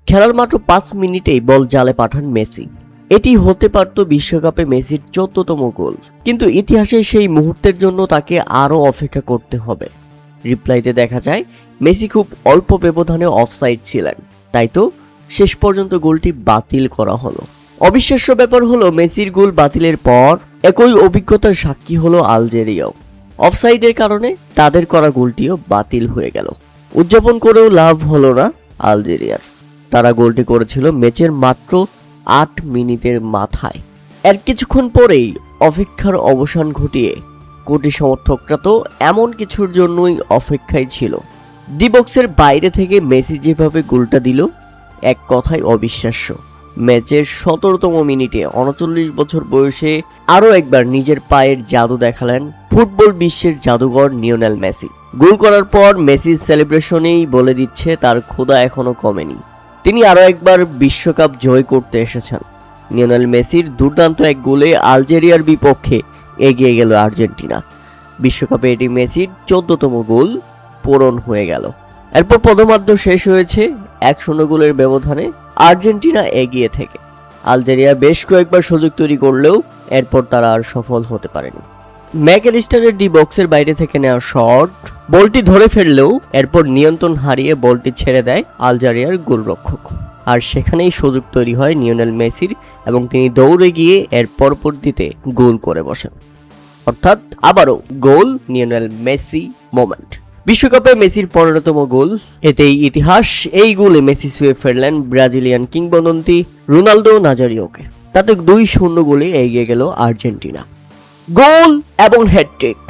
খেলার মাত্র 5 মিনিটেই বল জালে পাঠান মেসি। এটি হতে পারত বিশ্বকাপে মেসির 14তম গোল, কিন্তু ইতিহাসে সেই মুহূর্তের জন্য তাকে আরও অপেক্ষা করতে হবে। রিপ্লাইতে দেখা যায় মেসি খুব অল্প ব্যবধানে অফসাইড ছিলেন, তাই তো শেষ পর্যন্ত গোলটি বাতিল করা হলো। অবিশ্বাস্য ব্যাপার হলো মেসির গোল বাতিলের পর একই অভিজ্ঞতার সাক্ষী হলো আলজেরিয়াও। অফসাইডের কারণে তাদের করা গোলটিও বাতিল হয়ে গেল। উদযাপন করেও লাভ হলো না আলজেরিয়ার। তারা গোলটি করেছিল ম্যাচের মাত্র 8 মিনিটের মাথায়। এর কিছুক্ষণ পরেই অপেক্ষার অবসান ঘটিয়ে কোটি সমর্থকরা তো এমন কিছুর জন্যই অপেক্ষায় ছিল। ডি বক্সের বাইরে থেকে মেসি যেভাবে গোলটা দিল, এক কথায় অবিশ্বাস্য। ম্যাচের 17তম মিনিটে 39 বছর বয়সে আরও একবার নিজের পায়ের জাদু দেখালেন ফুটবল বিশ্বের জাদুঘর লিওনেল মেসি। গোল করার পর মেসির সেলিব্রেশনেই বলে দিচ্ছে তার ক্ষুধা এখনো কমেনি। তিনি আরও একবার বিশ্বকাপ জয় করতে এসেছেন। লিওনেল মেসির দুর্দান্ত এক গোলে আলজেরিয়ার বিপক্ষে এগিয়ে গেল আর্জেন্টিনা। বিশ্বকাপে এটি মেসির 14তম গোল পূরণ হয়ে গেল। এরপর প্রথমার্ধ শেষ হয়েছে 1-0 গোলের ব্যবধানে আর্জেন্টিনা এগিয়ে থেকে। আলজেরিয়া বেশ কয়েকবার সুযোগ তৈরি করলেও এরপর তারা আর সফল হতে পারেনি। ম্যাকঅ্যালিস্টারের ডি বক্সের বাইরে থেকে নেওয়া শট বলটি ধরে ফেললেও এরপর নিয়ন্ত্রণ হারিয়ে বলটি ছেড়ে দেয় আলজেরিয়ার গোলরক্ষক। আর সেখানেই সুযোগ তৈরি হয় লিওনেল মেসির এবং তিনি দৌড়ে গিয়ে এর পরবর্তীতে গোল করে বসেন। অর্থাৎ আবারও গোল লিওনেল মেসি মোমেন্ট। বিশ্বকাপে মেসির 15তম গোল, এতেই ইতিহাস। এই গোলে মেসি ছুঁয়ে ফেললেন ব্রাজিলিয়ান কিংবদন্তি রোনালদো নাজারিওকে। তাতে 2-0 গোলে এগিয়ে গেল আর্জেন্টিনা। গোল এবং হ্যাটট্রিক।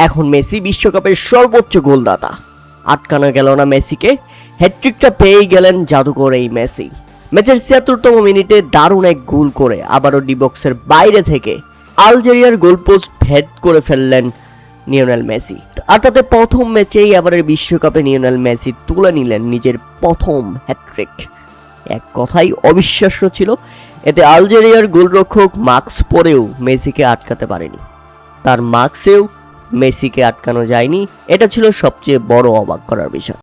এখন মেসি বিশ্বকাপের সর্বোচ্চ গোলদাতা। আটকানো গেল না মেসিকে, হ্যাটট্রিকটা পেয়ে গেলেন জাদুকর এই মেসি। ম্যাচের 76তম মিনিটে দারুণ এক গোল করে আবারও ডি বক্সের বাইরে থেকে আলজেরিয়ার গোলপোস্ট ভেদ করে ফেললেন লিওনেল মেসি। আর তাতে প্রথম ম্যাচেই এবারের বিশ্বকাপে লিওনেল মেসি তুলে নিলেন নিজের প্রথম হ্যাটট্রিক। এক কথাই অবিশ্বাস্য ছিল। এতে আলজেরিয়ার গোলরক্ষক মাস্ক পরেও মেসিকে আটকাতে পারেনি। তার মাস্কেও মেসিকে আটকানো যায়নি। এটা ছিল সবচেয়ে বড় অবাক করার বিষয়।